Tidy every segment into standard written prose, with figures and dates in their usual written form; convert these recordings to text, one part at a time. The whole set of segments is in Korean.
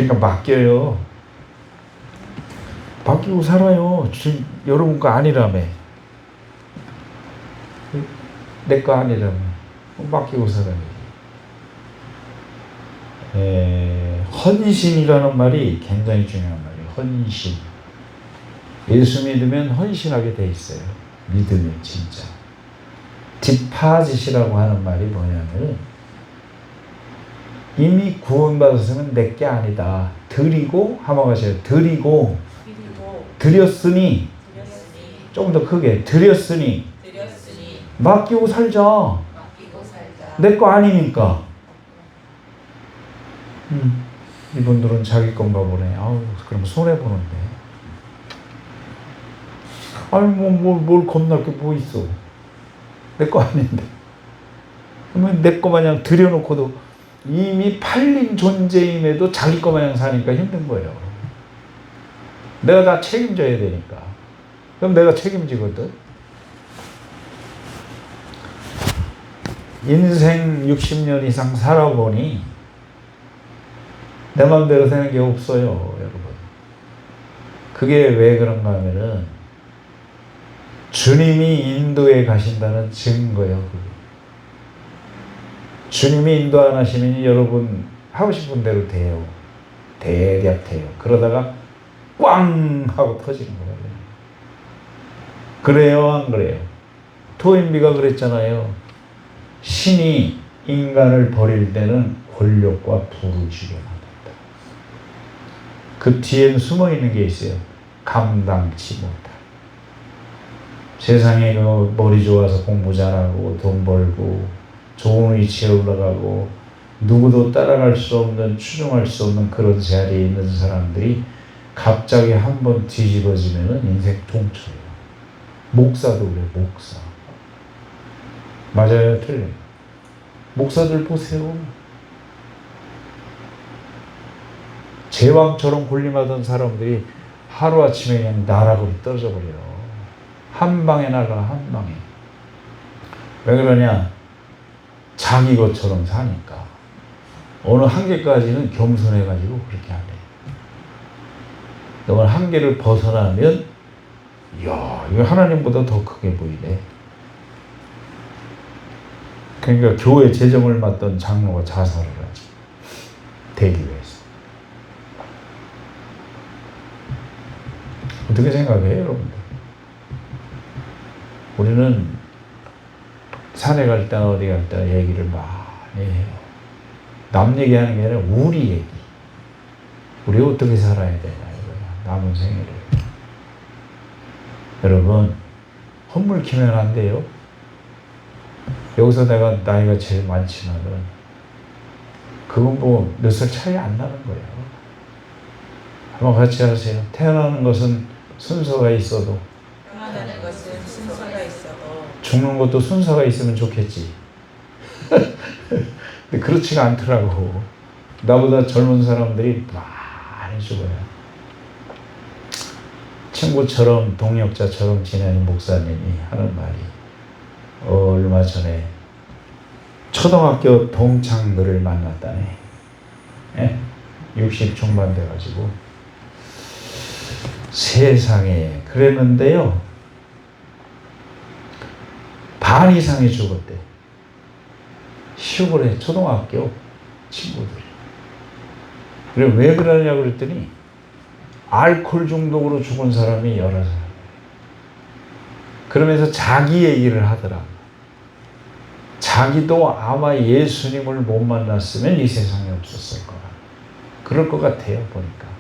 그러니까 맡겨요. 맡기고 살아요. 지금 여러분 거 아니라며. 내 거 아니라며. 맡기고 살아요. 헌신이라는 말이 굉장히 중요한 말이에요. 헌신. 예수 믿으면 헌신하게 돼 있어요. 믿으면 진짜. 디파짓이라고 하는 말이 뭐냐면 이미 구원받았으면 내 게 아니다. 드리고 한번 하세요. 드리고 드렸으니 조금 더 크게 드렸으니 맡기고 살자. 내 거 아니니까. 이분들은 자기 건가 보네. 아우, 그럼 손해보는데. 아니, 뭘 겁날 게 뭐 있어. 내 거 아닌데. 그러면 내 거 마냥 들여놓고도 이미 팔린 존재임에도 자기 거 마냥 사니까 힘든 거예요. 내가 다 책임져야 되니까. 그럼 내가 책임지거든. 인생 60년 이상 살아보니 내 맘대로 되는 게 없어요, 여러분. 그게 왜 그런가 하면은 주님이 인도에 가신다는 증거예요. 그게. 주님이 인도 안 하시면 여러분 하고 싶은 대로 돼요. 대략 돼요. 그러다가 꽝 하고 터지는 거예요. 그래요, 안 그래요? 토인비가 그랬잖아요. 신이 인간을 버릴 때는 권력과 부를 주려 합니다. 그 뒤에는 숨어 있는 게 있어요. 감당치 못할. 세상에 머리 좋아서 공부 잘하고 돈 벌고 좋은 위치에 올라가고 누구도 따라갈 수 없는, 추종할 수 없는 그런 자리에 있는 사람들이 갑자기 한번 뒤집어지면 인생 종초예요. 목사도 그래요. 목사. 맞아요, 틀려요. 목사들 보세요. 제왕처럼 군림하던 사람들이 하루아침에 그냥 나락으로 떨어져 버려요. 한 방에 나가, 한 방에. 왜 그러냐? 자기 것처럼 사니까. 어느 한계까지는 겸손해가지고 그렇게 하네. 어느 한계를 벗어나면, 이야, 이거 하나님보다 더 크게 보이네. 그러니까 교회 재정을 맡던 장로가 자살을 하지. 대기회에서. 어떻게 생각해요, 여러분들? 우리는 산에 갈 때나 어디 갈 때나 얘기를 많이 해요. 남 얘기하는 게 아니라 우리 얘기. 우리 어떻게 살아야 되냐, 이거야. 남은 생애를. 여러분, 헛물 키면 안 돼요. 여기서 내가 나이가 제일 많지만은 그건 뭐 몇 살 차이 안 나는 거예요. 한번 같이 하세요. 태어나는 것은 순서가 있어도 죽는 것도 순서가 있으면 좋겠지. 근데 그렇지가 않더라고. 나보다 젊은 사람들이 많이 죽어요. 친구처럼 동역자처럼 지내는 목사님이 하는 말이 얼마 전에 초등학교 동창들을 만났다네. 60 중반 돼가지고 세상에 그랬는데요. 반 이상이 죽었대. 시골에 초등학교 친구들이. 그래 왜 그러냐고 그랬더니 알코올 중독으로 죽은 사람이 여러 사람. 그러면서 자기 얘기를 하더라. 자기도 아마 예수님을 못 만났으면 이 세상에 없었을 거라. 그럴 것 같아요, 보니까.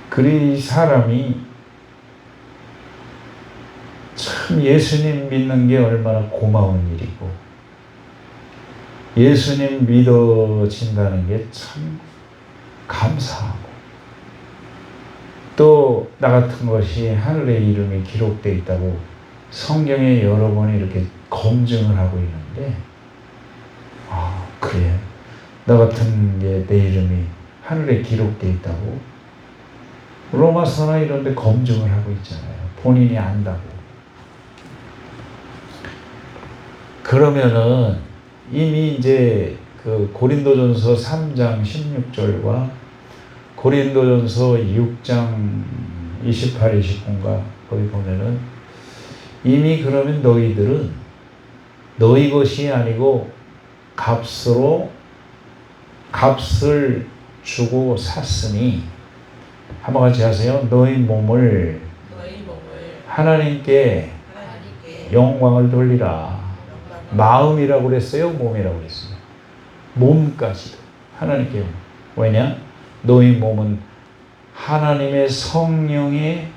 그리 사람이 참 예수님 믿는 게 얼마나 고마운 일이고 예수님 믿어진다는 게 참 감사하고 또 나 같은 것이 하늘의 이름이 기록되어 있다고 성경에 여러 번 이렇게 검증을 하고 있는데 아 그래 나 같은 게 내 이름이 하늘에 기록되어 있다고 로마서나 이런 데 검증을 하고 있잖아요. 본인이 안다고. 그러면은 이미 이제 그 고린도전서 3장 16절과 고린도전서 6장 28, 29인가 거기 보면은 이미 그러면 너희들은 너희 것이 아니고 값을 주고 샀으니 한번 같이 하세요. 너희 몸을 하나님께 영광을 돌리라. 마음이라고 그랬어요? 몸이라고 그랬어요? 몸까지도 하나님께 영광. 왜냐? 너희 몸은 하나님의 성령의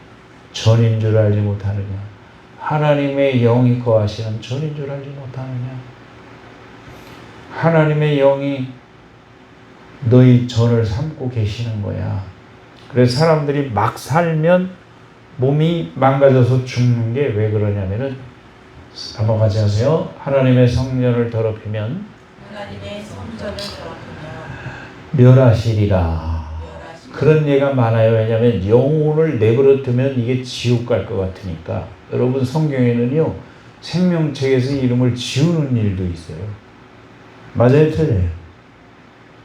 전인 줄 알지 못하느냐? 하나님의 영이 거하시는 전인 줄 알지 못하느냐? 하나님의 영이 너희 전을 삼고 계시는 거야. 그래서 사람들이 막 살면 몸이 망가져서 죽는 게 왜 그러냐면은 한번 같이 하세요. 하나님의 성전을 더럽히면 멸하시리라. 그런 예가 많아요. 왜냐하면 영혼을 내버려 두면 이게 지옥 갈 것 같으니까. 여러분 성경에는요 생명책에서 이름을 지우는 일도 있어요. 맞아요, 틀려요?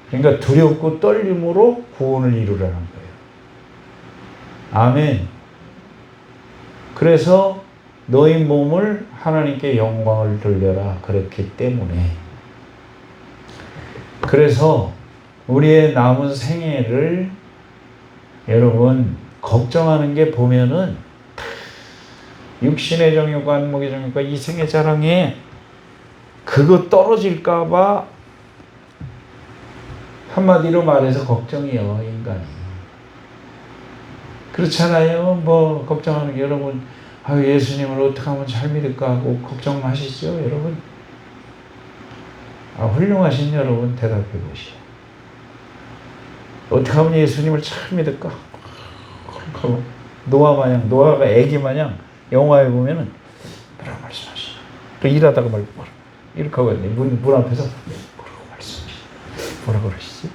그러니까 두렵고 떨림으로 구원을 이루라는 거예요. 아멘. 그래서 너희 몸을 하나님께 영광을 돌려라. 그렇기 때문에. 그래서 우리의 남은 생애를 여러분 걱정하는 게 보면은 육신의 정욕과 안목의 정욕과 이생의 자랑에 그거 떨어질까 봐 한마디로 말해서 걱정이요, 인간이. 그렇잖아요. 뭐 걱정하는 게 여러분 예수님을 어떻게 하면 잘 믿을까 하고 걱정하시죠, 여러분? 훌륭하신 여러분 대답해 보시오. 어떻게 하면 예수님을 잘 믿을까? 노아가 애기 마냥 영화에 보면은 뭐라고 말씀하시죠? 또 일하다가 말고 이렇게 하고 있네. 문 앞에서 뭐라고 말씀하시죠? 뭐라고 그러시지?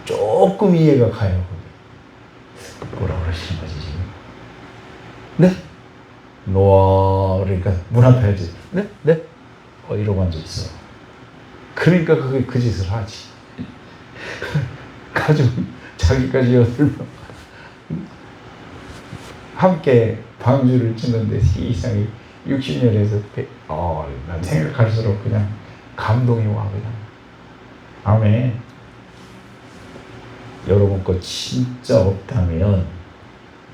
조금 이해가 가요. 뭐라고 그러시는 거지 지금? 네? 노아 그러니까 문 앞에 하지. 네? 네? 이러고 앉아 있어. 그러니까 그게 그 짓을 하지. 가족 자기까지 8명 함께 방주를 치는데 이상이 60년에서 난 생각할수록 그냥 감동이 와 그냥. 아멘. 여러분 거 진짜 없다면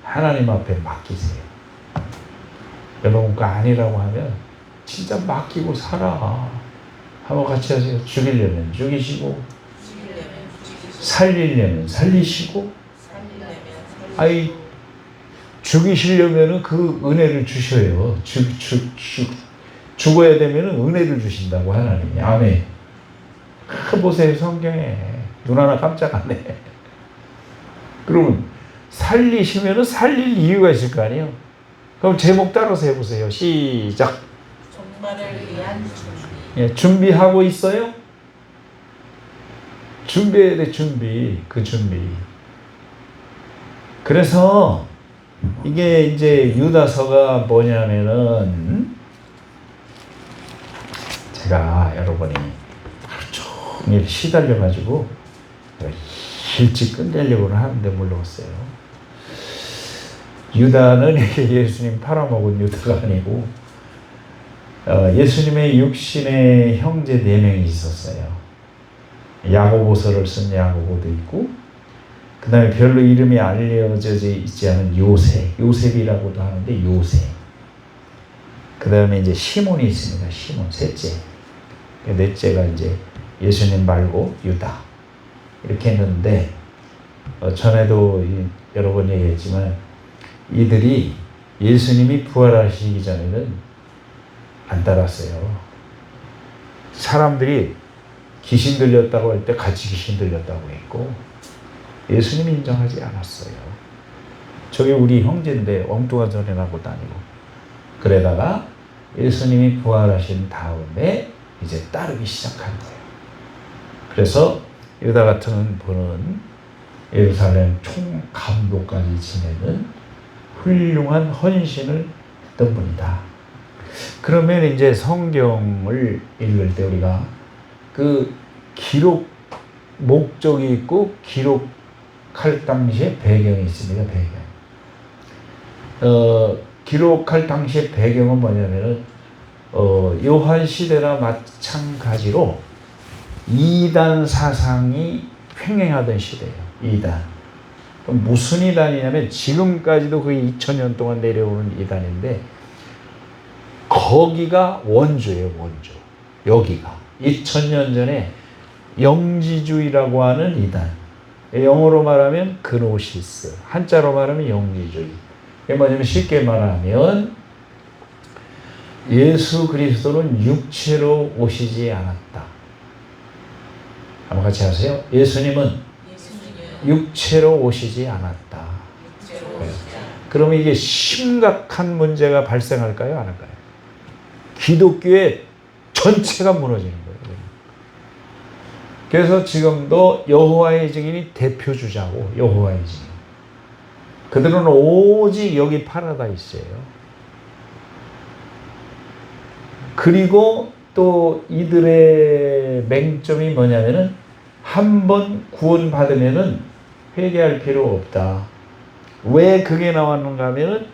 하나님 앞에 맡기세요. 여러분 거 아니라고 하면 진짜 맡기고 살아. 한번 같이 하세요. 죽이려면 죽이시고 살리려면 살리시고 죽이시려면 그 은혜를 주셔요. 죽어야 되면 은혜를 주신다고 하나님이. 아멘. 보세요 성경에. 눈 하나 깜짝 안 해. 그러면 살리시면 살릴 이유가 있을 거 아니에요. 그럼 제목 따라서 해보세요. 시작. 종말을 위한 준비. 예, 준비하고 있어요? 준비해야 돼. 준비. 그 준비. 그래서 이게 이제 유다서가 뭐냐면은 제가 여러분이 하루 종일 시달려가지고 일찍 끝내려고는 하는데 물러왔어요. 유다는 예수님 팔아먹은 유다가 아니고 예수님의 육신의 형제 4명이 있었어요. 야고보서를 쓴 야고보도 있고 그 다음에 별로 이름이 알려져 있지 않은 요셉이라고도 하는데 요셉. 그 다음에 이제 시몬이 있습니다. 시몬, 셋째. 넷째가 이제 예수님 말고 유다. 이렇게 했는데, 전에도 여러 번 얘기했지만, 이들이 예수님이 부활하시기 전에는 안 따랐어요. 사람들이 귀신 들렸다고 할 때 같이 귀신 들렸다고 했고, 예수님이 인정하지 않았어요. 저게 우리 형제인데 엉뚱한 소리 나고 다니고. 그러다가 예수님이 부활하신 다음에 이제 따르기 시작한 거예요. 그래서 유다 같은 분은 예루살렘 총감독까지 지내는 훌륭한 헌신을 했던 분이다. 그러면 이제 성경을 읽을 때 우리가 그 기록 목적이 있고 기록할 당시에 배경이 있습니다. 배경. 기록할 당시의 배경은 뭐냐면은 요한 시대나 마찬가지로 이단 사상이 횡행하던 시대예요. 이단. 무슨 이단이냐면 지금까지도 거의 2000년 동안 내려오는 이단인데 거기가 원조예요. 원조. 여기가 2000년 전에 영지주의라고 하는 이단. 영어로 말하면 그노시스. 한자로 말하면 영지주의. 이게 뭐냐면 쉽게 말하면 예수 그리스도는 육체로 오시지 않았다. 한번 같이 하세요. 예수님은 육체로 오시지 않았다. 그러면 이게 심각한 문제가 발생할까요? 안 할까요? 기독교의 전체가 무너지는 거예요. 그래서 지금도 여호와의 증인이 대표주자고 여호와의 증인. 그들은 오직 여기 파라다이스예요. 그리고 또 이들의 맹점이 뭐냐면은 한번 구원받으면은 회개할 필요 없다. 왜 그게 나왔는가 하면은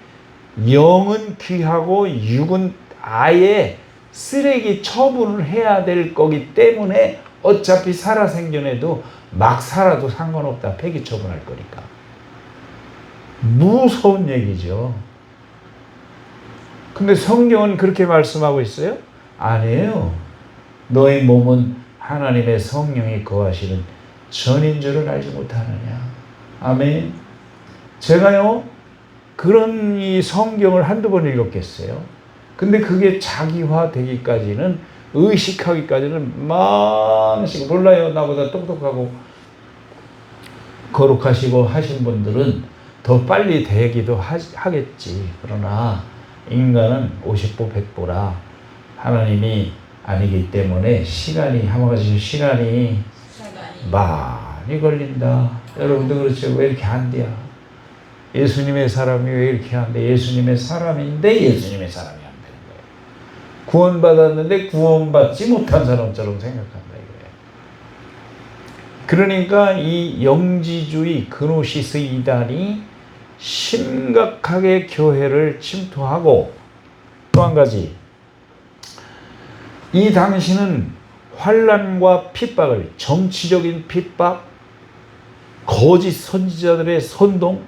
영은 귀하고 육은 아예 쓰레기 처분을 해야 될 거기 때문에 어차피 살아생전에도 막 살아도 상관없다. 폐기 처분할 거니까. 무서운 얘기죠. 근데 성경은 그렇게 말씀하고 있어요? 아니에요. 너의 몸은 하나님의 성령이 거하시는 전인 줄을 알지 못하느냐. 아멘. 제가요 그런 이 성경을 한두 번 읽었겠어요. 근데 그게 자기화 되기까지는 의식하기까지는 많으시고 몰라요. 나보다 똑똑하고 거룩하시고 하신 분들은 더 빨리 되기도 하겠지. 그러나 인간은 50보 100보라 하나님이 아니기 때문에 시간이 많이 걸린다. 여러분도 그렇죠. 왜 이렇게 안 돼요? 예수님의 사람이 왜 이렇게 안 돼? 예수님의 사람인데 예수님의 사람이 안 되는 거예요. 구원받았는데 구원받지 못한 사람처럼 생각한다 이거예요. 그러니까 이 영지주의 그노시스 이단이 심각하게 교회를 침투하고 또 한 가지 이 당시는 환난과 핍박을 정치적인 핍박, 거짓 선지자들의 선동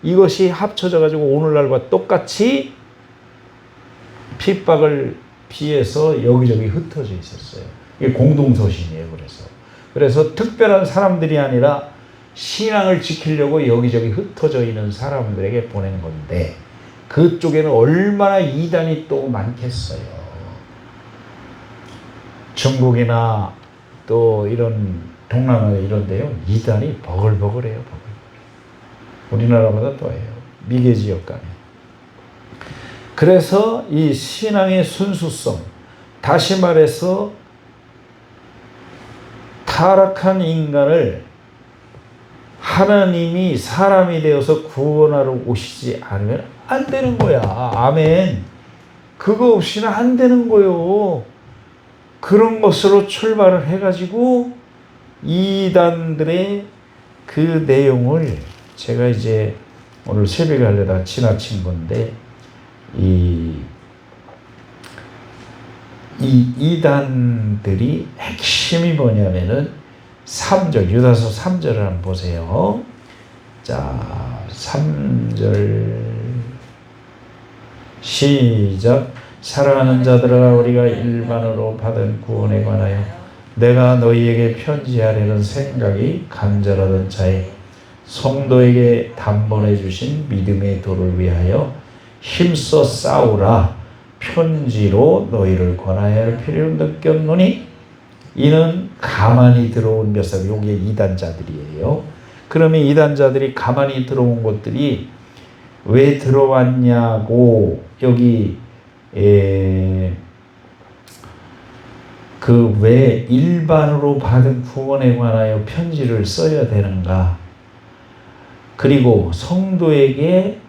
이것이 합쳐져 가지고 오늘날과 똑같이 핍박을 피해서 여기저기 흩어져 있었어요. 이게 공동소신이에요. 그래서 특별한 사람들이 아니라 신앙을 지키려고 여기저기 흩어져 있는 사람들에게 보낸 건데 그쪽에는 얼마나 이단이 또 많겠어요. 중국이나 또 이런 동남아 이런 데요. 이단이 버글버글해요. 우리나라보다 더해요. 미개 지역 간에. 그래서 이 신앙의 순수성, 다시 말해서 타락한 인간을 하나님이 사람이 되어서 구원하러 오시지 않으면 안 되는 거야. 아멘. 그거 없이는 안 되는 거요. 그런 것으로 출발을 해가지고 이단들의 그 내용을 제가 이제 오늘 새벽에 하려다가 지나친 건데 이 이단들이 핵심이 뭐냐면은 3절, 유다서 3절을 한번 보세요. 자, 3절 시작. 사랑하는 자들아 우리가 일반으로 받은 구원에 관하여 내가 너희에게 편지하려는 생각이 간절하던 차에 성도에게 단번에 주신 믿음의 도를 위하여 힘써 싸우라 편지로 너희를 권하여야 할 필요를 느꼈노니 이는 가만히 들어온 몇 사람, 여기에 이단자들이에요. 그러면 이단자들이 가만히 들어온 것들이 왜 들어왔냐고 여기 그 왜 일반으로 받은 구원에 관하여 편지를 써야 되는가? 그리고 성도에게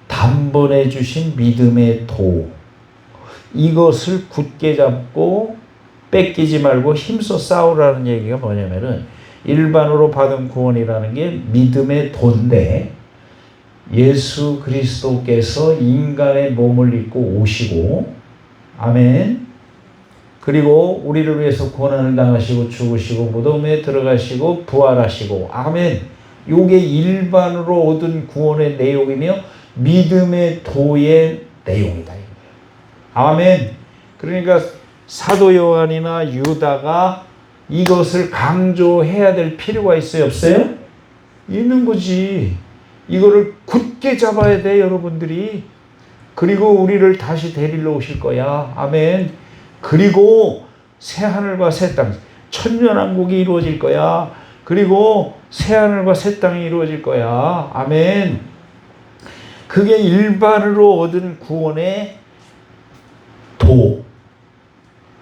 단번에 주신 믿음의 도 이것을 굳게 잡고 뺏기지 말고 힘써 싸우라는 얘기가 뭐냐면은 일반으로 받은 구원이라는 게 믿음의 도인데 예수 그리스도께서 인간의 몸을 입고 오시고 아멘. 그리고 우리를 위해서 고난을 당하시고 죽으시고 무덤에 들어가시고 부활하시고 아멘. 요게 일반으로 얻은 구원의 내용이며 믿음의 도의 내용이다. 아멘. 그러니까 사도 요한이나 유다가 이것을 강조해야 될 필요가 있어요? 없어요? 있는 거지. 이거를 굳게 잡아야 돼, 여러분들이. 그리고 우리를 다시 데리러 오실 거야. 아멘. 그리고 새하늘과 새 땅, 천년왕국이 이루어질 거야. 그리고 새하늘과 새 땅이 이루어질 거야. 아멘. 그게 일반으로 얻은 구원의 도,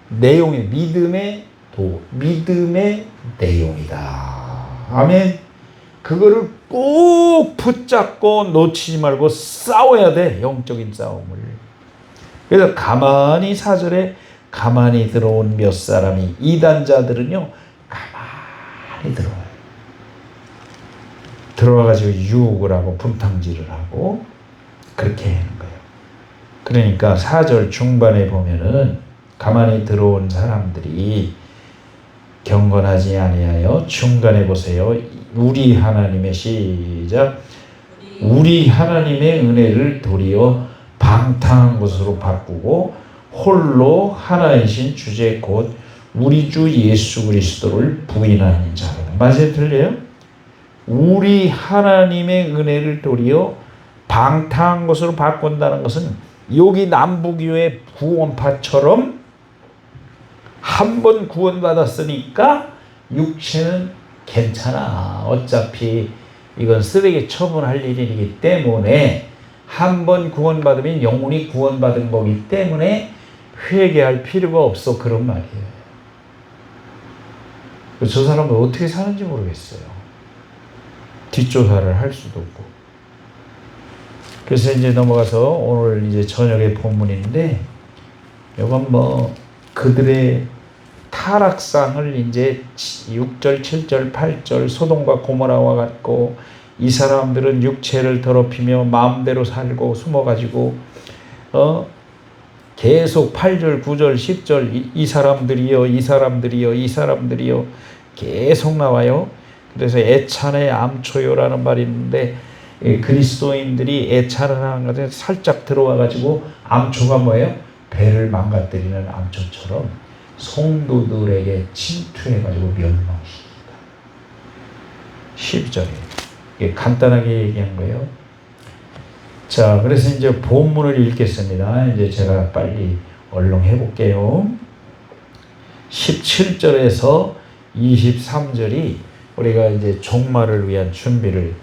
내용이 믿음의 도, 믿음의 내용이다. 아멘. 그거를 꼭 붙잡고 놓치지 말고 싸워야 돼. 영적인 싸움을. 그래서 가만히 4절에 가만히 들어온 몇 사람이 이단자들은요 가만히 들어와요. 들어와가지고 유혹을 하고 분탕질을 하고 그렇게 하는 거예요. 그러니까 4절 중반에 보면은 가만히 들어온 사람들이 경건하지 아니하여 중간에 보세요. 우리 하나님의 시작 우리 하나님의 은혜를 도리어 방탕한 것으로 바꾸고 홀로 하나이신 주제 곧 우리 주 예수 그리스도를 부인하는 자라. 맞아요? 틀려요? 우리 하나님의 은혜를 도리어 방탕한 것으로 바꾼다는 것은 여기 남북유의 구원파처럼 한 번 구원받았으니까 육체는 괜찮아. 어차피 이건 쓰레기 처분할 일이기 때문에 한 번 구원받으면 영원히 구원받은 거기 때문에 회개할 필요가 없어. 그런 말이에요. 저 사람은 어떻게 사는지 모르겠어요. 뒷조사를 할 수도 없고. 그래서 이제 넘어가서 오늘 이제 저녁의 본문인데 이건 뭐 그들의 타락상을 이제 6절, 7절, 8절 소돔과 고모라와 같고 이 사람들은 육체를 더럽히며 마음대로 살고 숨어가지고 계속 8절, 9절, 10절 이 사람들이요, 이 사람들이요, 이 사람들이요 계속 나와요. 그래서 애찬의 암초요라는 말이 있는데 그리스도인들이 애찬을 하는 것에 살짝 들어와가지고 암초가 뭐예요? 배를 망가뜨리는 암초처럼 성도들에게 침투해가지고 멸망시키다. 10절에 이게 간단하게 얘기한 거예요. 자, 그래서 이제 본문을 읽겠습니다. 이제 제가 빨리 얼른 해볼게요. 17절에서 23절이 우리가 이제 종말을 위한 준비를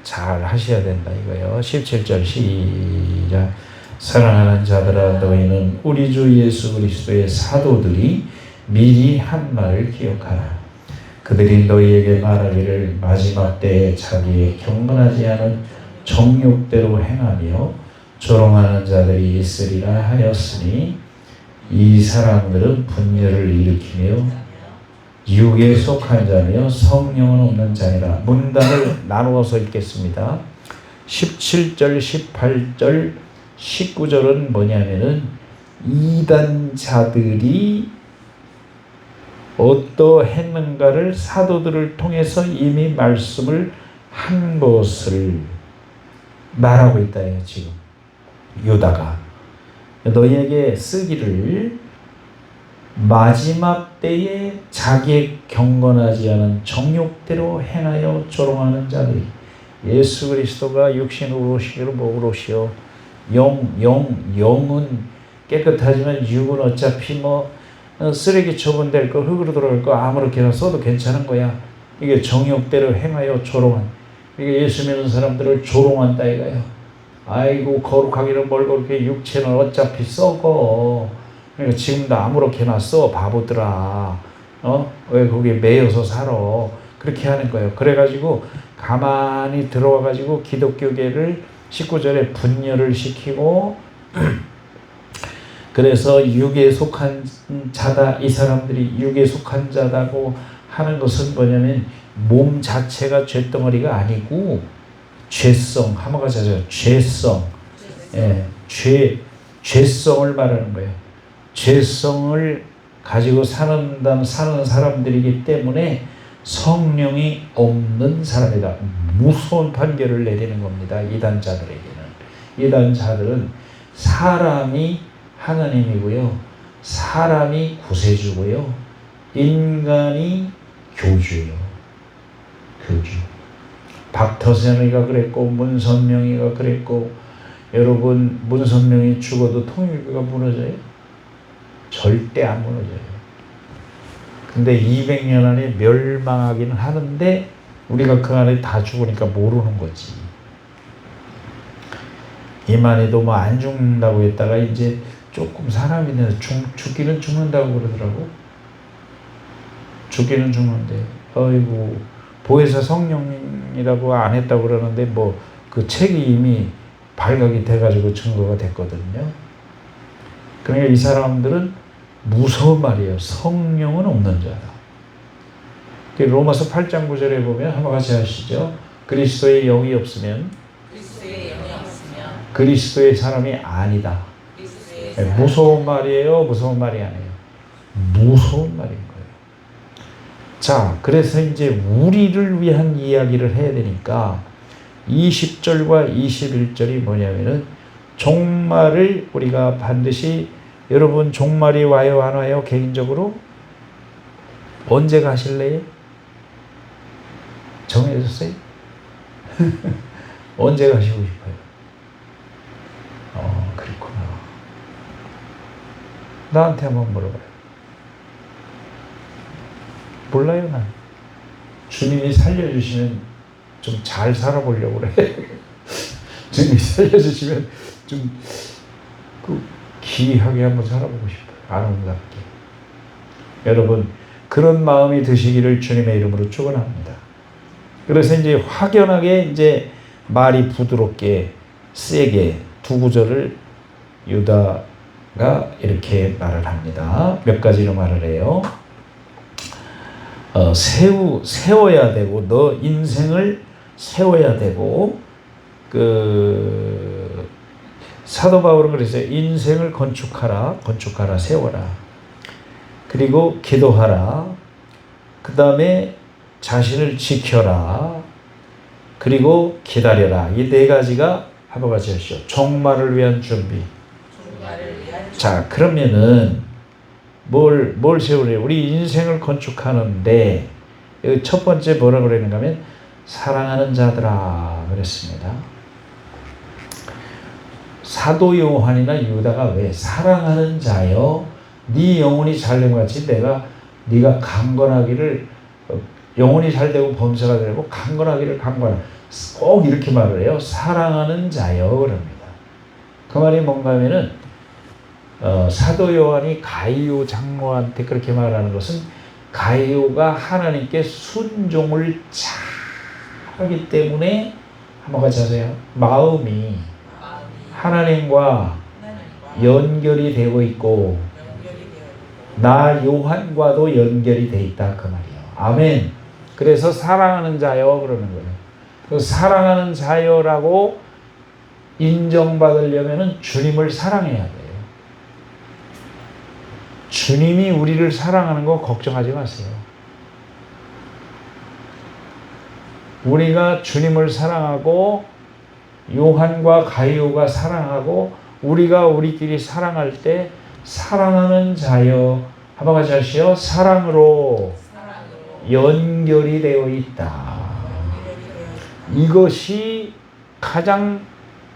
잘 하셔야 된다 이거예요. 17절 시작. 사랑하는 자들아 너희는 우리 주 예수 그리스도의 사도들이 미리 한 말을 기억하라. 그들이 너희에게 말하기를 마지막 때에 자기의 경건하지 않은 정욕대로 행하며 조롱하는 자들이 있으리라 하였으니 이 사람들은 분열을 일으키며 육에 속한 자며 성령은 없는 자니라. 문단을 나누어서 읽겠습니다. 17절, 18절, 19절은 뭐냐면은 이단자들이 어떠했는가를 사도들을 통해서 이미 말씀을 한 것을 말하고 있다. 지금 유다가 너희에게 쓰기를 마지막 때에 자기의 경건하지 않은 정욕대로 행하여 조롱하는 자들이 예수 그리스도가 육신으로 오시기로 목으로 오시어 영은 깨끗하지만 육은 어차피 뭐 쓰레기 처분될 거 흙으로 들어갈 거 아무렇게나 써도 괜찮은 거야. 이게 정욕대로 행하여 조롱한, 이게 예수 믿는 사람들을 조롱한다 이거야. 아이고 거룩하기는 뭘 그렇게 육체는 어차피 썩어. 그러니까 지금도 아무렇게나 써 바보들아. 왜 거기에 매여서 살아. 그렇게 하는 거예요. 그래가지고 가만히 들어와가지고 기독교계를 19절에 분열을 시키고 그래서 육에 속한 자다, 이 사람들이 육에 속한 자다고 하는 것은 뭐냐면 몸 자체가 죄덩어리가 아니고 죄성, 한번 가자죠. 죄성, 예, 죄성을 말하는 거예요. 죄성을 가지고 사는 사람들이기 때문에 성령이 없는 사람이다. 무서운 판결을 내리는 겁니다. 이단자들에게는. 이단자들은 사람이 하나님이고요, 사람이 구세주고요, 인간이 교주예요. 교주. 박터선이가 그랬고, 문선명이가 그랬고, 여러분, 문선명이 죽어도 통일교가 무너져요? 절대 안 무너져요. 근데 200년 안에 멸망하기는 하는데 우리가 그 안에 다 죽으니까 모르는 거지. 이만해도 뭐 안 죽는다고 했다가 이제 조금 사람이 죽기는 죽는다고 그러더라고. 죽기는 죽는데, 어이구, 보혜사 성령이라고 안 했다고 그러는데 뭐 그 책이 이미 발각이 돼가지고 증거가 됐거든요. 그러니까 이 사람들은 무서운 말이에요. 성령은 없는 자다. 로마서 8장 9절에 보면 한번 같이 하시죠. 그리스도의 영이 없으면 그리스도의 사람이 아니다. 무서운 말이에요? 무서운 말이 아니에요? 무서운 말인 거예요. 자, 그래서 이제 우리를 위한 이야기를 해야 되니까 20절과 21절이 뭐냐면은 종말을 우리가 반드시, 여러분 종말이 와요 안 와요? 개인적으로 언제 가실래요? 정해졌어요? 언제 가시고 싶어요? 그렇구나. 나한테 한번 물어봐요. 몰라요, 난. 주님이 살려주시면 좀 잘 살아보려고 그래. 주님이 살려주시면 좀 기이하게 한번 살아보고 싶어요. 아름답게. 여러분, 그런 마음이 드시기를 주님의 이름으로 축원합니다. 그래서 이제 확연하게 이제 말이 부드럽게 세게 두 구절을 유다가 이렇게 말을 합니다. 몇 가지로 말을 해요. 세워야 되고, 너 인생을 세워야 되고, 사도 바울은 그랬어요. 인생을 건축하라, 세워라. 그리고 기도하라. 그 다음에 자신을 지켜라. 그리고 기다려라. 이 네 가지가 한번 같이 하시죠. 종말을 위한 준비. 자, 그러면은 뭘 세우래요? 우리 인생을 건축하는데 여기 첫 번째 뭐라 그러는가 하면 사랑하는 자들아 그랬습니다. 사도 요한이나 유다가 왜 사랑하는 자여, 네 영혼이 잘된 것 같이 네가 강건하기를, 영혼이 잘되고 범사가 되고 강건하기를 강건하라. 꼭 이렇게 말을 해요. 사랑하는 자여 그럽니다. 그 말이 뭔가 하면은 사도 요한이 가이오 장로한테 그렇게 말하는 것은 가이오가 하나님께 순종을 잘하기 때문에, 한번 같이 하세요. 마음이 하나님과 연결이 되고 있고 나 요한과도 연결이 돼 있다 그 말이에요. 아멘. 그래서 사랑하는 자여 그러는 거예요. 그 사랑하는 자여라고 인정받으려면은 주님을 사랑해야 돼요. 주님이 우리를 사랑하는 거 걱정하지 마세요. 우리가 주님을 사랑하고 요한과 가이오가 사랑하고 우리가 우리끼리 사랑할 때 사랑하는 자여, 한번 같이 하시죠. 사랑으로 연결이 되어 있다. 이것이 가장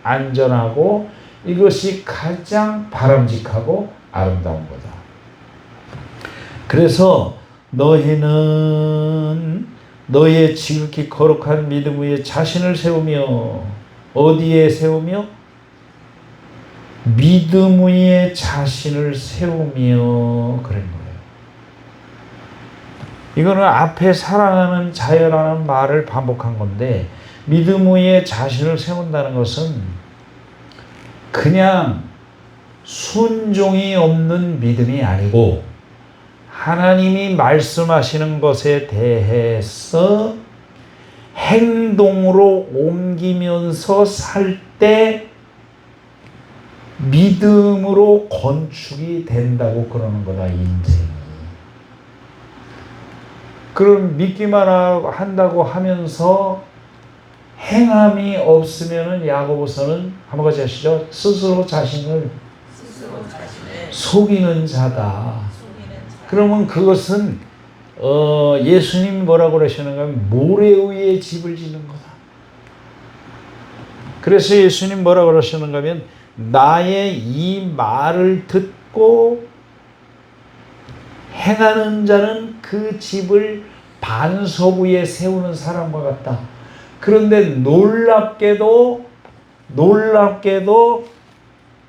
안전하고 이것이 가장 바람직하고 아름다운 거다. 그래서 너희는 너희의 지극히 거룩한 믿음 위에 자신을 세우며, 어디에 세우며? 믿음 위에 자신을 세우며 그런 거예요. 이거는 앞에 사랑하는 자여라는 말을 반복한 건데, 믿음 위에 자신을 세운다는 것은 그냥 순종이 없는 믿음이 아니고 하나님이 말씀하시는 것에 대해서 행동으로 옮기면서 살 때 믿음으로 건축이 된다고 그러는 거다, 인생이. 그럼 믿기만 한다고 하면서 행함이 없으면은 야고보서는 한번 같이 하시죠. 스스로 자신을 속이는 자다. 그러면 그것은 예수님이 뭐라고 그러시는가 하면 모래 위에 집을 짓는 거다. 그래서 예수님 뭐라고 그러시는가 하면 나의 이 말을 듣고 행하는 자는 그 집을 반석 위에 세우는 사람과 같다. 그런데 놀랍게도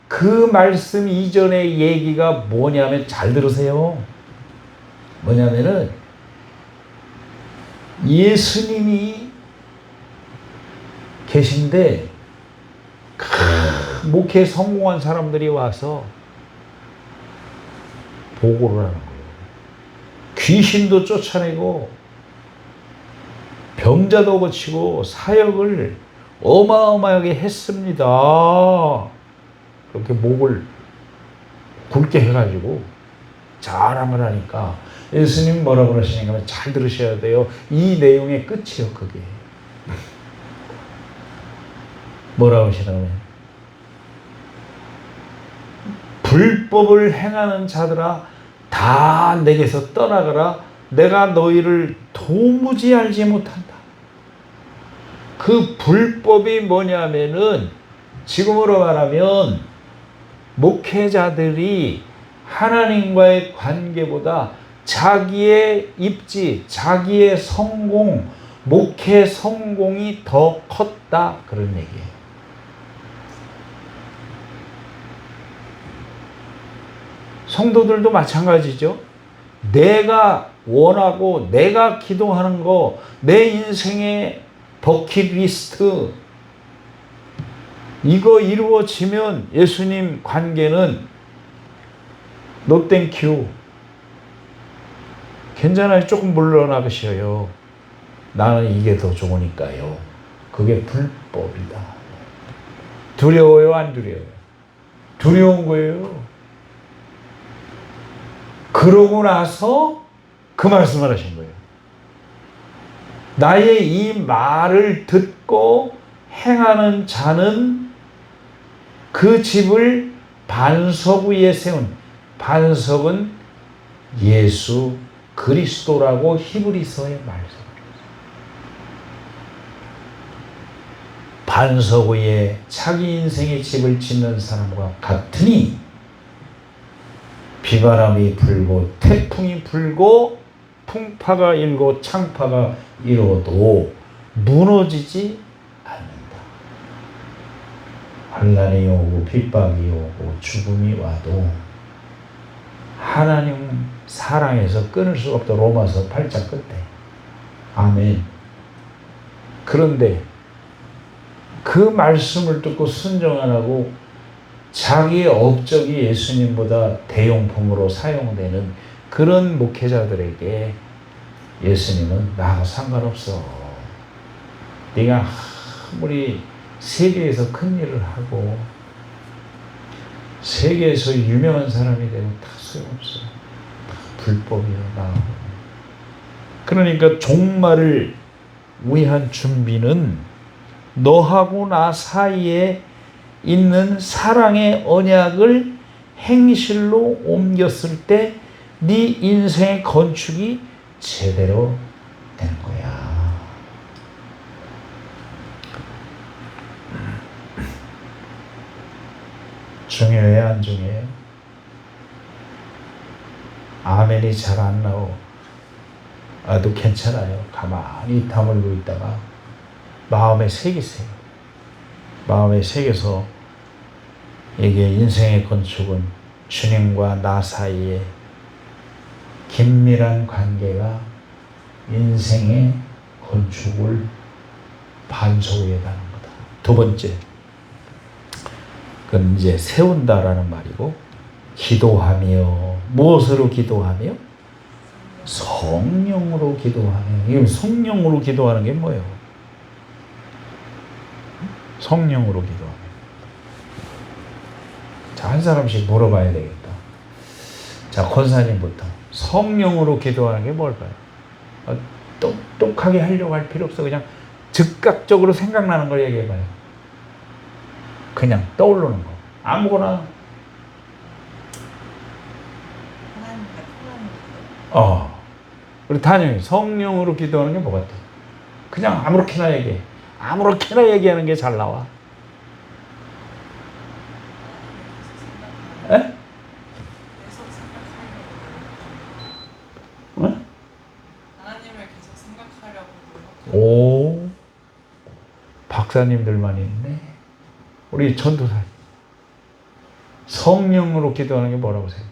그 말씀 이전의 얘기가 뭐냐면, 잘 들으세요. 뭐냐면은 예수님이 계신데 목회에 성공한 사람들이 와서 보고를 하는 거예요. 귀신도 쫓아내고 병자도 고치고 사역을 어마어마하게 했습니다. 그렇게 목을 굵게 해가지고 자랑을 하니까 예수님이 뭐라고 그러시는가 하면 잘 들으셔야 돼요. 이 내용의 끝이요, 그게. 뭐라고 하시냐면 불법을 행하는 자들아 다 내게서 떠나가라. 내가 너희를 도무지 알지 못한다. 그 불법이 뭐냐면은 지금으로 말하면 목회자들이 하나님과의 관계보다 자기의 입지, 자기의 성공, 목회 성공이 더 컸다, 그런 얘기예요. 성도들도 마찬가지죠. 내가 원하고 내가 기도하는 거, 내 인생의 버킷리스트, 이거 이루어지면 예수님 관계는 노 땡큐. 괜찮아요. 조금 물러나시어요. 나는 이게 더 좋으니까요. 그게 불법이다. 두려워요, 안 두려워요? 두려운 거예요. 그러고 나서 그 말씀을 하신 거예요. 나의 이 말을 듣고 행하는 자는 그 집을 반석 위에 세운, 반석은 예수 그리스도라고 히브리서의 말씀. 반석 위에 자기 인생의 집을 짓는 사람과 같으니 비바람이 불고 태풍이 불고 풍파가 일고 창파가 일어도 무너지지 않는다. 환난이 오고 핍박이 오고 죽음이 와도 하나님 사랑해서 끊을 수 없다. 로마서 8장 끝에. 아멘. 그런데 그 말씀을 듣고 순종 안 하고 자기의 업적이 예수님보다 대용품으로 사용되는 그런 목회자들에게 예수님은 나하고 상관없어. 네가 아무리 세계에서 큰 일을 하고 세계에서 유명한 사람이 되고 다 소용없어. 다 불법이야, 나하고. 그러니까 종말을 위한 준비는 너하고 나 사이에 있는 사랑의 언약을 행실로 옮겼을 때 네 인생의 건축이 제대로 되는 거야. 중요해요, 안 중요해요? 아멘이 잘 안 나와도 괜찮아요. 가만히 다물고 있다가 마음에 새기세요. 마음에 새겨서 이게 인생의 건축은 주님과 나 사이에 긴밀한 관계가 인생의 건축을 반석 위에 다는 거다. 두 번째, 그건 이제 세운다라는 말이고, 기도하며, 무엇으로 기도하며? 성령으로 기도하며. 이게 성령으로 기도하는 게 뭐예요? 성령으로 기도하며. 자, 한 사람씩 물어봐야 되겠다. 자, 권사님부터. 성령으로 기도하는 게 뭘까요? 똑똑하게 하려고 할 필요 없어. 그냥 즉각적으로 생각나는 걸 얘기해봐요. 그냥 떠오르는 거. 아무거나. 하나님과 통하는 것. 우리 단영이 성령으로 기도하는 게 뭐 같아? 그냥 아무렇게나 얘기해. 아무렇게나 얘기하는 게 잘 나와. 에? 계속 생각하려고. 응? 하나님을 계속 생각하려고 노력하고. 오, 박사님들만 있네. 우리 전도사. 성령으로 기도하는 게 뭐라고 생각해?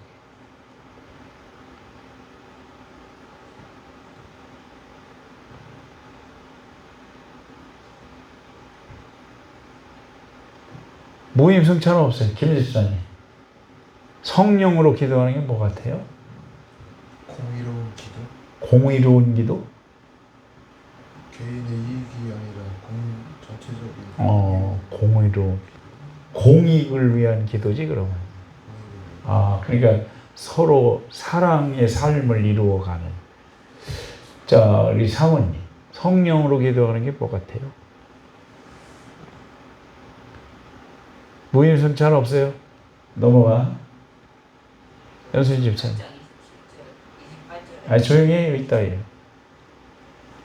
무임승차는 없어요. 김지수님. 성령으로 기도하는 게 뭐 같아요? 공의로운 기도? 공의로운 기도? 개인의 이익이 아니라 전체적인 공의로운. 공익을 위한 기도지, 그러면. 그러니까 서로 사랑의 삶을 이루어가는. 자, 우리 사모님. 성령으로 기도하는 게 뭐 같아요? 무임승차는 없어요? 넘어가. 연수인 집사님. 조용히 해. 이따 해요.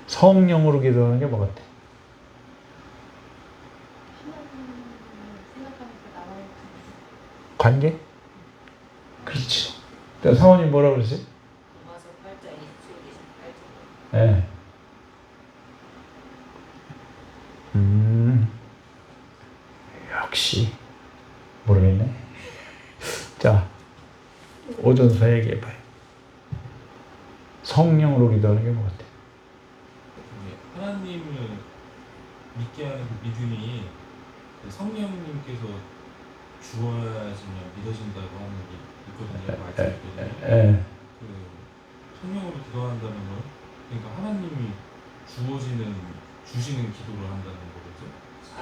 성령으로 기도하는 게 뭐 같아? 관계? 그렇죠. 사모님 뭐라고 그러세요? 네. 역시 모르겠네. 자, 오전서 얘기해봐요. 성령으로 기도하는 게 뭐 같아? 하나님을 믿게 하는 그 믿음이 성령님께서 주어야지만 믿어진다고 하는 게 있거든요. 말씀이 있거든요. 그 성령으로 기도한다는 건 그러니까 하나님이 주시는 기도를 한다는 거겠죠.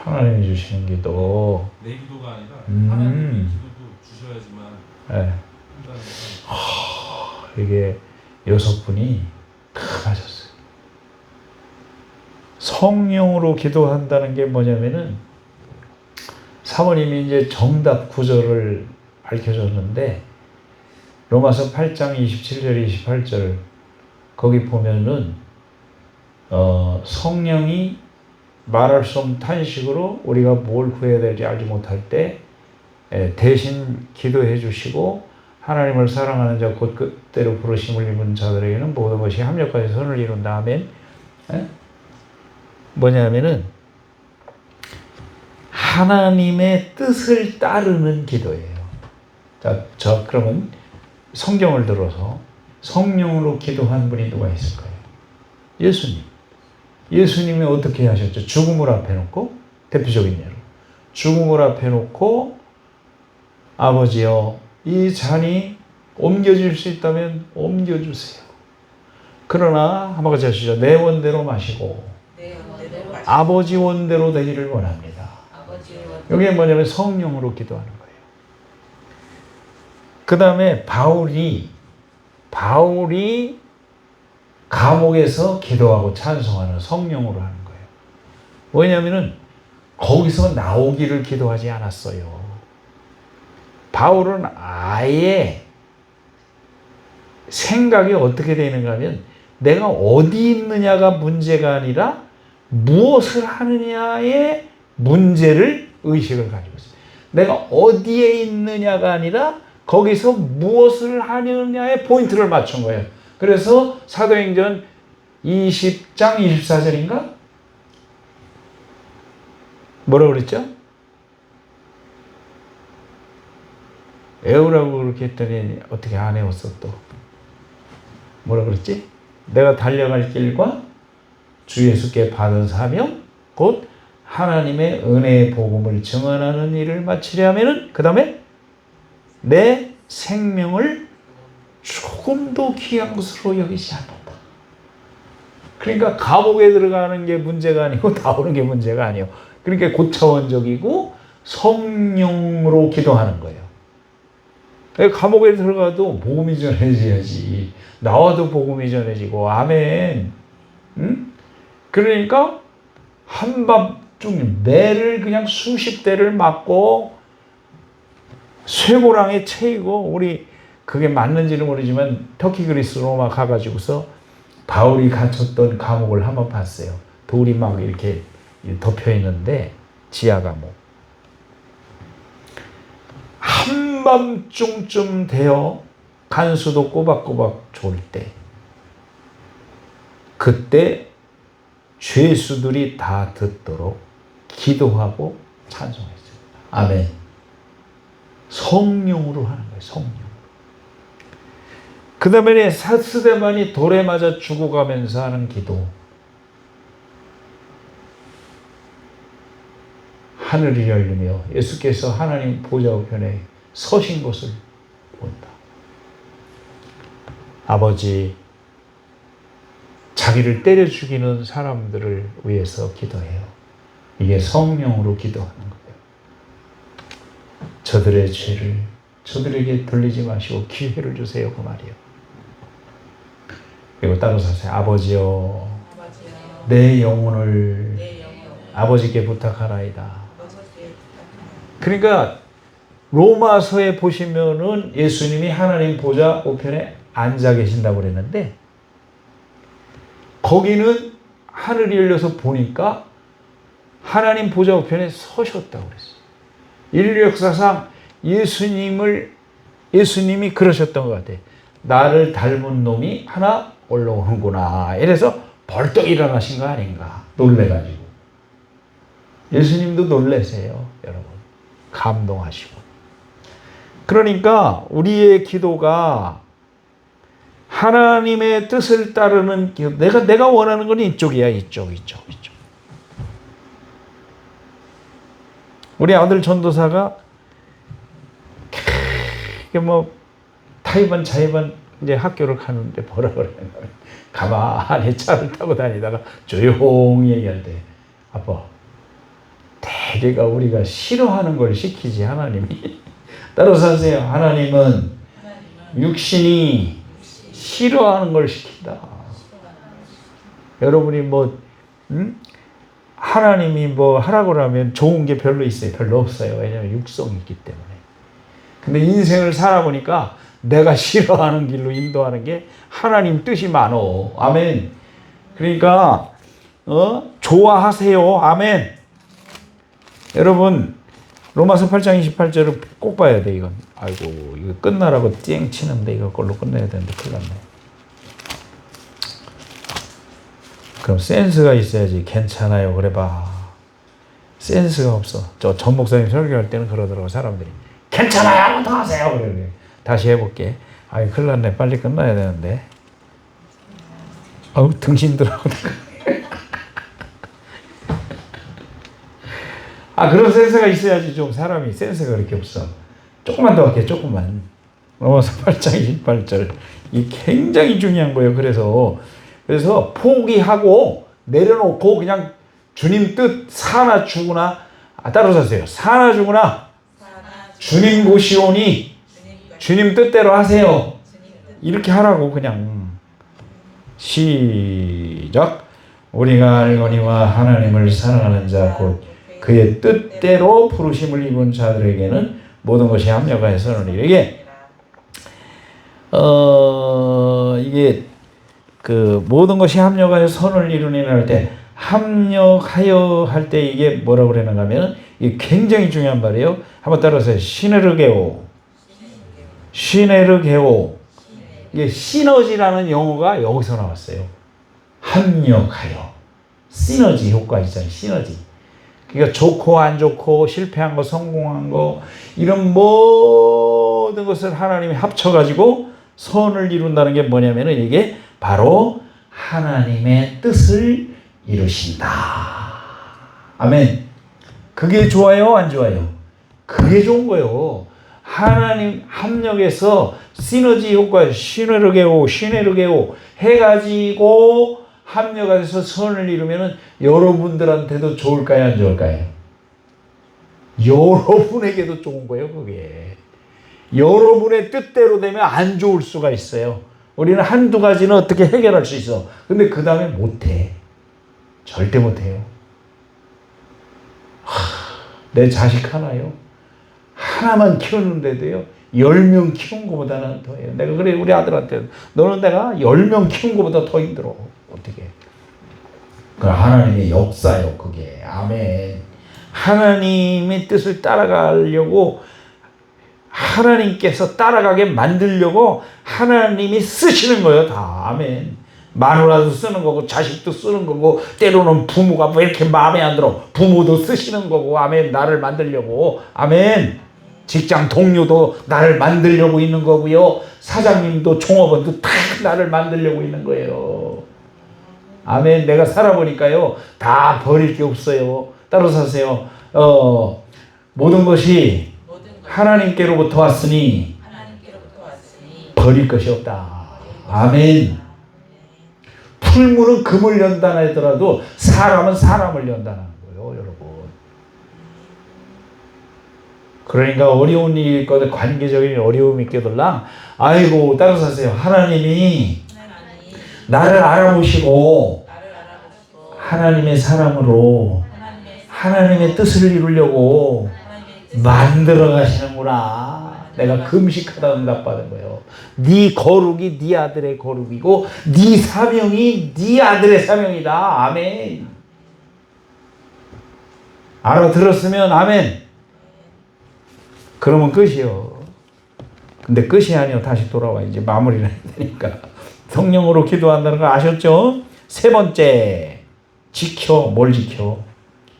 하나님이 주시는 기도. 내 기도가 아니라 하나님의 기도도 주셔야지만 한다는 거. 이게 6분이 다 맞았어요. 성령으로 기도한다는 게 뭐냐면은 사모님이 이제 정답 구절을 밝혀줬는데 로마서 8장 27절 28절 거기 보면은 성령이 말할 수 없는 탄식으로 우리가 뭘 구해야 될지 알지 못할 때 대신 기도해 주시고 하나님을 사랑하는 자 곧 그때로 부르심을 입은 자들에게는 모든 것이 합력하여 선을 이룬다. 아멘. 뭐냐면은 하나님의 뜻을 따르는 기도예요. 자, 그러면 성경을 들어서 성령으로 기도한 분이 누가 있을까요? 예수님. 예수님이 어떻게 하셨죠? 죽음을 앞에 놓고, 대표적인 예로 죽음을 앞에 놓고 아버지여 이 잔이 옮겨질 수 있다면 옮겨주세요. 그러나 한번 같이 하시죠. 내 원대로 마시고 아버지 원대로 되기를 원합니다. 이게 뭐냐면 성령으로 기도하는 거예요. 그 다음에 바울이 감옥에서 기도하고 찬송하는 성령으로 하는 거예요. 왜냐하면 거기서 나오기를 기도하지 않았어요. 바울은 아예 생각이 어떻게 되는가 하면 내가 어디 있느냐가 문제가 아니라 무엇을 하느냐의 문제를 의식을 가지고 있어요. 내가 어디에 있느냐가 아니라 거기서 무엇을 하느냐의 포인트를 맞춘 거예요. 그래서 사도행전 20장 24절인가? 뭐라고 그랬죠? 애우라고 그렇게 했더니 어떻게 안 애웠어 또. 뭐라고 그랬지? 내가 달려갈 길과 주 예수께 받은 사명 곧 하나님의 은혜의 복음을 증언하는 일을 마치려 하면은 그 다음에 내 생명을 조금도 귀한 것으로 여기지 않는다. 그러니까 감옥에 들어가는 게 문제가 아니고 나오는 게 문제가 아니에요. 그러니까 고차원적이고 성령으로 기도하는 거예요. 감옥에 들어가도 복음이 전해져야지. 나와도 복음이 전해지고. 아멘. 응? 그러니까 한밤중 매를 그냥 수십 대를 맞고 쇠고랑에 채이고, 우리 그게 맞는지는 모르지만 터키 그리스 로마 가가지고서 바울이 갇혔던 감옥을 한번 봤어요. 돌이 막 이렇게 덮여 있는데 지하 감옥. 한밤중쯤 되어 간수도 꼬박꼬박 졸 때, 그때 죄수들이 다 듣도록 기도하고 찬송했어요. 아멘. 성령으로 하는 거예요. 성령. 그 다음에 스데반이 돌에 맞아 죽어가면서 하는 기도. 하늘이 열리며 예수께서 하나님 보좌 우편에 서신 것을 본다. 아버지, 자기를 때려 죽이는 사람들을 위해서 기도해요. 이게 성령으로 기도하는 거예요. 저들의 죄를 저들에게 돌리지 마시고 기회를 주세요. 그 말이에요. 그리고 따라서 하세요. 아버지여, 내 영혼을 아버지께 부탁하나이다. 그러니까 로마서에 보시면은 예수님이 하나님 보좌 우편에 앉아 계신다고 그랬는데, 거기는 하늘이 열려서 보니까 하나님 보좌 우편에 서셨다고 그랬어요. 인류 역사상 예수님이 그러셨던 것 같아요. 나를 닮은 놈이 하나 올라오는구나. 이래서 벌떡 일어나신 거 아닌가. 놀래가지고. 예수님도 놀라세요, 여러분. 감동하시고. 그러니까 우리의 기도가 하나님의 뜻을 따르는 기도. 내가 원하는 건 이쪽이야. 이쪽. 우리 아들 전도사가 타이반 자이반 이제 학교를 가는데 뭐라 그러냐면, 가만히 차를 타고 다니다가 조용히 얘기할 때, 아빠, 대개가 우리가 싫어하는 걸 시키지 하나님이. 따라서 하세요. 하나님은 육신이 싫어하는 걸 시킨다. 여러분이 하나님이 하라고 하면 좋은 게 별로 있어요? 별로 없어요. 왜냐하면 육성이 있기 때문에. 근데 인생을 살아보니까 내가 싫어하는 길로 인도하는 게 하나님 뜻이 많어. 아멘. 그러니까 좋아하세요. 아멘. 여러분, 로마서 8장 28절을 꼭 봐야 돼. 이건. 아이고, 이거 끝나라고 땡 치는데 이거 걸로 끝내야 되는데 큰일 났네. 그럼 센스가 있어야지. 괜찮아요. 그래봐. 센스가 없어. 저 전 목사님 설교할 때는 그러더라고, 사람들이. 괜찮아요. 더 하세요. 그래. 다시 해볼게. 아이, 큰일 났네. 빨리 끝나야 되는데. 아우, 등신 들어가고. 그런 센스가 있어야지. 좀 사람이 센스가 그렇게 없어. 조금만 더 할게. 조금만. 로마서 8장 28절. 이 굉장히 중요한 거예요. 그래서 포기하고 내려놓고 그냥 주님 뜻 사나 죽으나, 따라서 하세요. 사나 죽으나 주님 보시오니 주님 뜻대로 하세요. 이렇게 하라고. 그냥 시작. 우리가 알거니와 하나님을 사랑하는 자 곧 그의 뜻대로 부르심을 입은 자들에게는 모든 것이 합력하여 선을 이루게. 이게 모든 것이 합력하여 선을 이루니라 할 때, 합력하여 할 때 이게 뭐라고 그러는가 하면, 이게 굉장히 중요한 말이에요. 한번 따라서 시네르게오. 이게 시너지라는 용어가 여기서 나왔어요. 합력하여. 시너지 효과 있잖아요. 시너지. 그러니까 좋고 안 좋고 실패한 거 성공한 거 이런 모든 것을 하나님이 합쳐가지고 선을 이룬다는 게 뭐냐면은, 이게 바로 하나님의 뜻을 이루신다. 아멘. 그게 좋아요, 안 좋아요? 그게 좋은 거예요. 하나님 합력해서 시너지 효과, 시네르게오 해가지고 합력해서 선을 이루면은 여러분들한테도 좋을까요, 안 좋을까요? 여러분에게도 좋은 거예요, 그게. 여러분의 뜻대로 되면 안 좋을 수가 있어요. 우리는 한두 가지는 어떻게 해결할 수 있어. 근데 그 다음에 못해. 절대 못해요. 내 자식 하나요? 하나만 키웠는데도요, 10명 키운 것보다는 더해요. 내가 그래, 우리 아들한테, 너는 내가 10명 키운 것보다 더 힘들어. 어떻게. 그 하나님의 역사요, 그게. 아멘. 하나님의 뜻을 따라가려고, 하나님께서 따라가게 만들려고 하나님이 쓰시는 거예요, 다. 아멘. 마누라도 쓰는 거고, 자식도 쓰는 거고, 때로는 부모가 왜 이렇게 마음에 안 들어? 부모도 쓰시는 거고, 아멘. 나를 만들려고. 아멘. 직장 동료도 나를 만들려고 있는 거고요. 사장님도 종업원도 다 나를 만들려고 있는 거예요. 아멘. 내가 살아보니까요, 다 버릴 게 없어요. 따라서 하세요. 모든 것이 하나님께로부터 왔으니 버릴 것이 없다. 아멘. 풀무는 금을 연다 하더라도 사람은 사람을 연다는 거예요, 여러분. 그러니까 어려운 일이 있거든, 관계적인 어려움이 있거들랑, 아이고, 따라서 하세요. 하나님이 나를 알아보시고 하나님의 사랑으로 하나님의 뜻을 이루려고 만들어 가시는구나. 내가 금식하다 응답받은 거예요. 네 거룩이 네 아들의 거룩이고 네 사명이 네 아들의 사명이다. 아멘. 알아들었으면 아멘. 그러면 끝이요. 근데 끝이 아니요. 다시 돌아와. 이제 마무리를 해야 되니까. 성령으로 기도한다는 거 아셨죠? 세 번째, 지켜. 뭘 지켜?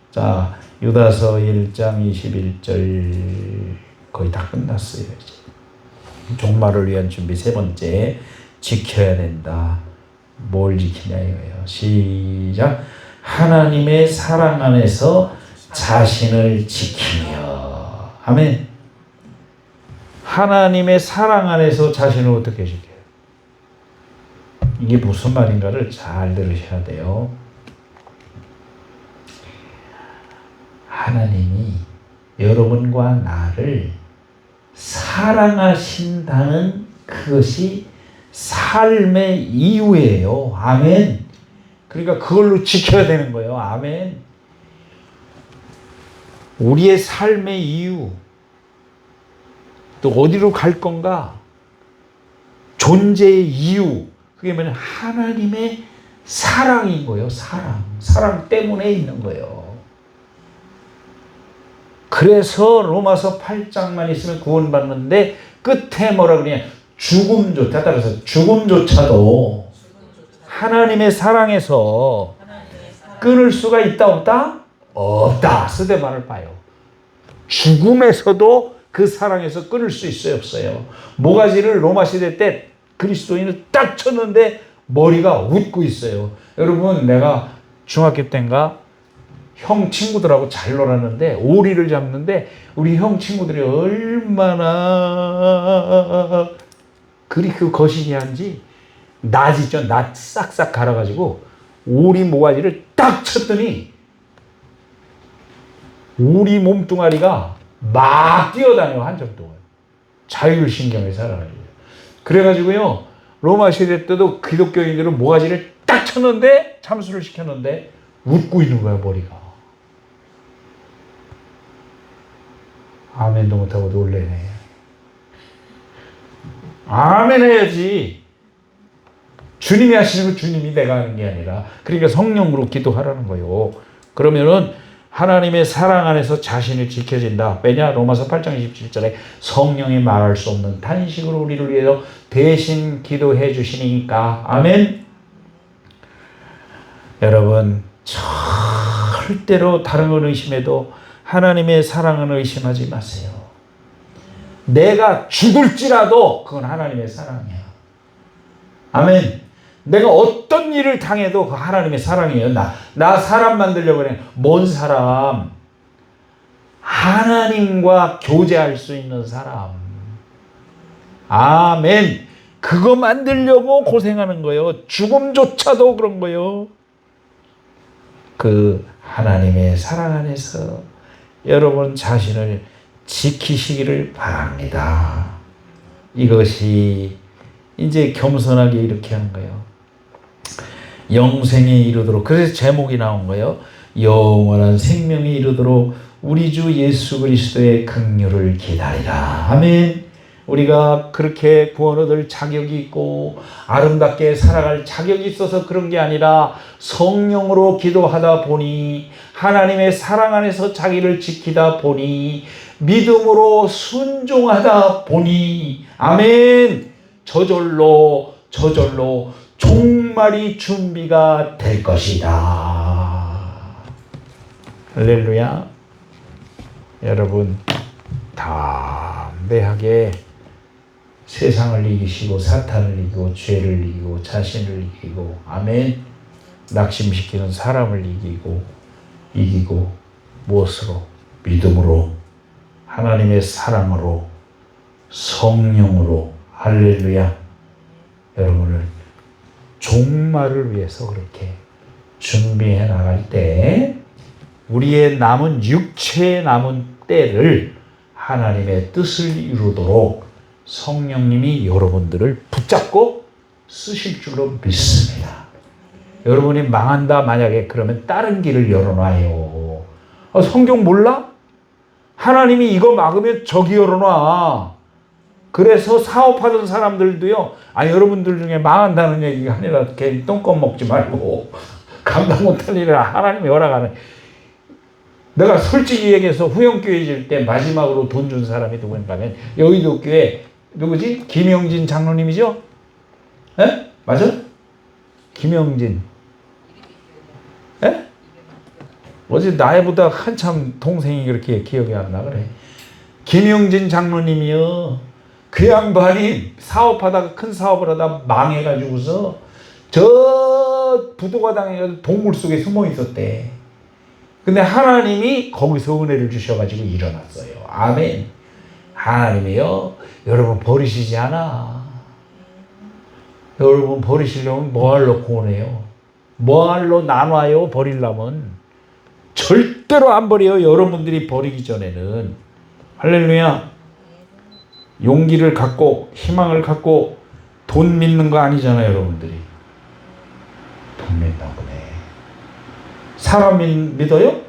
자, 유다서 1장 21절 거의 다 끝났어요. 이제. 종말을 위한 준비 세 번째, 지켜야 된다. 뭘 지키냐 이거예요. 시작. 하나님의 사랑 안에서 자신을 지키며. 아멘. 하나님의 사랑 안에서 자신을 어떻게 지켜요? 이게 무슨 말인가를 잘 들으셔야 돼요. 하나님이 여러분과 나를 사랑하신다는 그것이 삶의 이유예요. 아멘. 그러니까 그걸로 지켜야 되는 거예요. 아멘. 우리의 삶의 이유, 또 어디로 갈 건가, 존재의 이유, 그게 뭐냐, 하나님의 사랑인 거예요. 사랑 때문에 있는 거예요. 그래서 로마서 8장만 있으면 구원받는데 끝에 뭐라 그러냐, 죽음조차, 따라서 죽음조차도 하나님의 사랑에서 끊을 수가 있다 없다? 없다. 쓰대반을 봐요. 죽음에서도 그 사랑에서 끊을 수 있어요, 없어요? 모가지를 로마 시대 때 그리스도인을 딱 쳤는데 머리가 웃고 있어요. 여러분, 내가 중학교 때인가 형 친구들하고 잘 놀았는데, 오리를 잡는데 우리 형 친구들이 얼마나 그리 그 거시기한지, 낫 있죠, 낫 싹싹 갈아가지고 오리 모가지를 딱 쳤더니 오리 몸뚱아리가 막 뛰어다녀요. 한참 동안 자율신경에 살아가지고. 그래가지고요, 로마 시대 때도 기독교인들은 모가지를 딱 쳤는데, 참수를 시켰는데 웃고 있는 거야, 머리가. 아멘도 못하고 놀래네. 아멘 해야지. 주님이 하시는 거 주님이 내가 하는 게 아니라. 그러니까 성령으로 기도하라는 거예요. 그러면은 하나님의 사랑 안에서 자신이 지켜진다. 왜냐? 로마서 8장 27절에 성령이 말할 수 없는 탄식으로 우리를 위해서 대신 기도해 주시니까. 아멘. 여러분, 절대로 다른 걸 의심해도 하나님의 사랑은 의심하지 마세요. 내가 죽을지라도 그건 하나님의 사랑이야. 아멘. 내가 어떤 일을 당해도 그 하나님의 사랑이에요. 나 사람 만들려고 그래. 뭔 사람? 하나님과 교제할 수 있는 사람. 아멘. 그거 만들려고 고생하는 거예요. 죽음조차도 그런 거예요. 그 하나님의 사랑 안에서 여러분 자신을 지키시기를 바랍니다. 이것이 이제 겸손하게 이렇게 하는 거예요. 영생에 이르도록. 그래서 제목이 나온 거예요. 영원한 생명에 이르도록 우리 주 예수 그리스도의 긍휼을 기다리라. 아멘. 우리가 그렇게 구원 얻을 자격이 있고 아름답게 살아갈 자격이 있어서 그런 게 아니라 성령으로 기도하다 보니 하나님의 사랑 안에서 자기를 지키다 보니 믿음으로 순종하다 보니 아멘. 저절로 종말이 준비가 될 것이다. 할렐루야. 여러분 담대하게 세상을 이기시고 사탄을 이기고 죄를 이기고 자신을 이기고 아멘. 낙심시키는 사람을 이기고 무엇으로? 믿음으로 하나님의 사랑으로 성령으로 할렐루야. 여러분을 종말을 위해서 그렇게 준비해 나갈 때 우리의 남은 육체의 남은 때를 하나님의 뜻을 이루도록 성령님이 여러분들을 붙잡고 쓰실 줄로 믿습니다. 여러분이 망한다 만약에 그러면 다른 길을 열어놔요. 성경 몰라? 하나님이 이거 막으면 저기 열어놔. 그래서 사업하던 사람들도요. 여러분들 중에 망한다는 얘기가 아니라 괜히 똥껌 먹지 말고 감당 못할 일을 하나님이 허락하는. 내가 솔직히 얘기해서 후영교회 질 때 마지막으로 돈 준 사람이 누구인가 하면 여의도 교회 누구지? 김영진 장로님이죠? 에? 맞아? 김영진. 에? 어제 나이보다 한참 동생이 그렇게 기억이 안 나 그래. 김영진 장로님이요. 그 양반이 사업하다가 큰 사업을 하다 망해가지고서 저 부도가 당해가지고 동굴 속에 숨어 있었대. 근데 하나님이 거기서 은혜를 주셔가지고 일어났어요. 아멘. 하나님이요. 여러분 버리시지 않아. 여러분 버리시려면 뭐할로 구원해요? 뭐할로 나눠요? 버리려면 절대로 안 버려요. 여러분들이 버리기 전에는. 할렐루야. 용기를 갖고 희망을 갖고 돈 믿는 거 아니잖아요. 여러분들이 돈 믿나 보네. 사람 믿어요?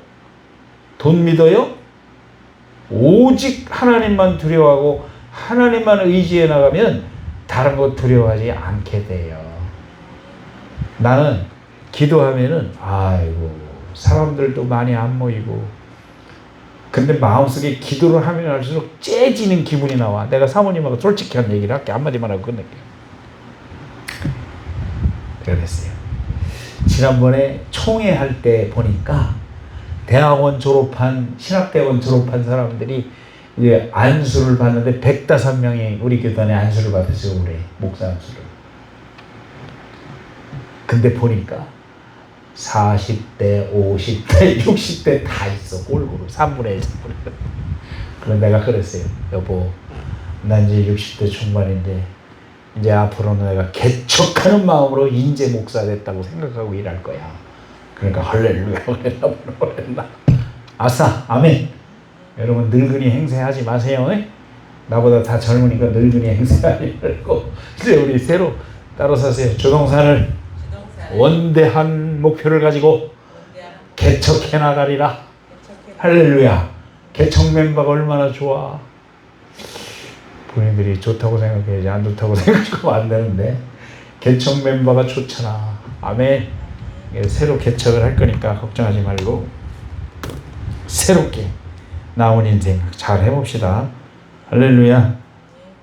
돈 믿어요? 오직 하나님만 두려워하고 하나님만 의지해 나가면 다른 거 두려워하지 않게 돼요. 나는 기도하면은 아이고 사람들도 많이 안 모이고 근데 마음속에 기도를 하면 할수록 째지는 기분이 나와. 내가 사모님하고 솔직히 한 얘기를 할게. 한마디만 하고 끝낼게요. 그랬어요. 지난번에 총회할 때 보니까 대학원 졸업한 신학대학원 졸업한 사람들이 이제 안수를 받는데 105명이 우리 교단에 안수를 받았어요. 올해 목사 안수를. 근데 보니까 40대, 50대, 60대 다 있어. 골고루 3분의 1, 3분의 1. 그래서 내가 그랬어요. 여보, 난 이제 60대 중반인데 이제 앞으로는 내가 개척하는 마음으로 인재 목사 됐다고 생각하고 일할 거야. 그러니까 할렐루야 그랬나. 아싸, 아멘. 여러분 늙은이 행세하지 마세요. 나보다 다 젊으니까 늙은이 행세하지 말고 이제 우리 새로 따로 사세요. 조동산을 원대한 목표를 가지고 개척해 나가리라. 할렐루야. 개척 멤버가 얼마나 좋아. 본인들이 좋다고 생각해야지 안 좋다고 생각하면 안 되는데 개척 멤버가 좋잖아. 아멘. 새로 개척을 할 거니까 걱정하지 말고 새롭게 나온 인생 잘 해봅시다. 할렐루야.